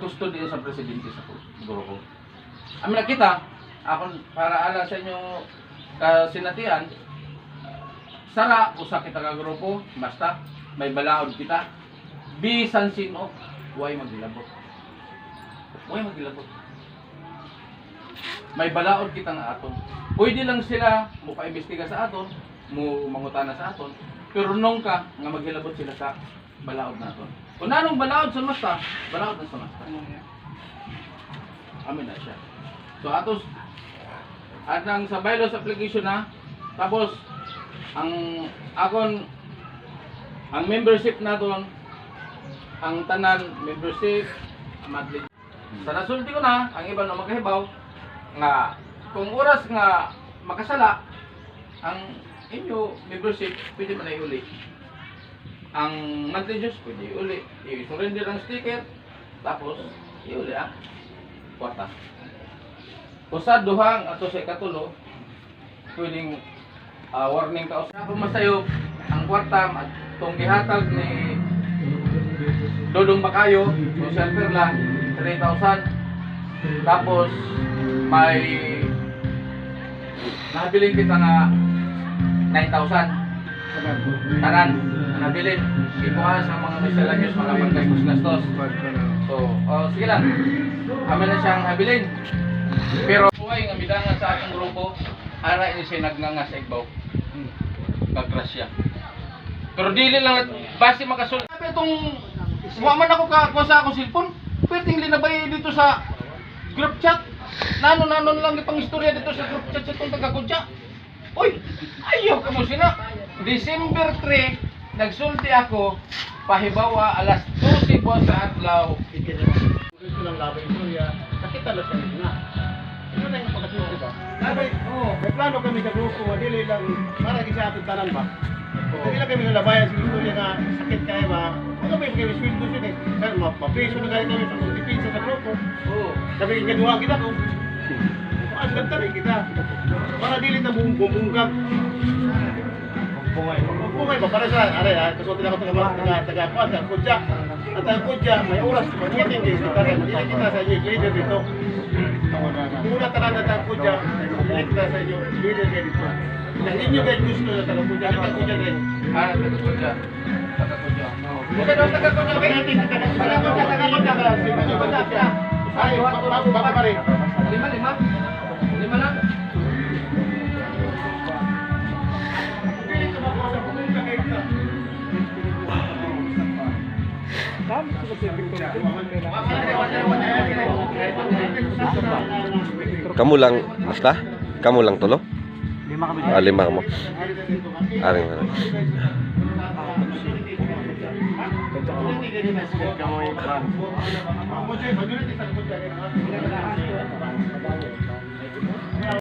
nagkustodiya sa presidente sa grupo. Amin nakita, ako para ala sa inyo kasinatian, sara usa kita ka grupo, basta may balaod kita. Bisan sino, huwag maglabot. Huwag maglabot. May balaod kita nga aton. Pwede lang sila muka-imbestiga sa aton, mangutana sa aton, pero nung ka nga maghilabot sila sa balaod naton. Kung nanong balaod sa masta, balaod na sa masta. Amin na siya. So atos at nang sa bylaws application na, tapos ang akon ang membership naton, ang tanan membership monthly. Sa nasulti ko na ang iba na makahibaw nga kung oras nga makasala ang inyo membership pwede man ay uli. Ang monthly dues pwede uli. I-surrender ang sticker tapos iuli ang kwarta. Usa duhang ato sa ikatulo pwedeng warning ka usa pa masayo ang kwarta at tong gihatag ni Dodong Bakayo social perla 3,000 tapos may nabilin kita nga 9,000 tanan nabilin ikuha sa mga miscellaneous mga pagkastos. So sige lang kami na siyang nabilin pero buhay nga midangan sa atong grupo ara ini siya nagnanga sa igbaw kagrasya pero dili lang base makasul sabi itong man ako sa akong cellphone pwedeng linabay dito sa group chat nanon lang ipang istorya dito sa group chat sa itong taga-kudya. Uy ayaw ka mo sila December 3 nagsulti ako pahibawa alas 12 buwan sa adlaw Ito lang labay istorya nakita lang siya nga. Ano na yung pagkasunod ba? May plano kami sa grupo, dili lang para sa ating tanan ba? Dili lang kami nalabayan sa istorya nga sakit kaya ba? Ano ba yung kami sweldo siya eh? Sir, mapapreso na gaya kami sa pagtipinsa sa grupo. Sabi yung kaduha kita ko. Ang ganda rin kita. Para dili na bumbunggag. Pungay ba? Para sa, kasulti na ako taga-kuan, taga-kudya. At taga-kudya, may oras, mag-meeting din. Dili kita sa inyo, leader dito. Muna tanan na taga-kudya, dili kita sa inyo, leader dito. Nang inyo kayo gusto na taga-kudya, taga-kudya rin. Taga-kudya. Taga-kudya. Bukan daw taga-kudya kayo. Taga-kudya. Ay, baka pa rin. Lima lang. Kamu lang, basta? Kamu lang tulo? Lima kami. Lima mo. Aring na. Kamu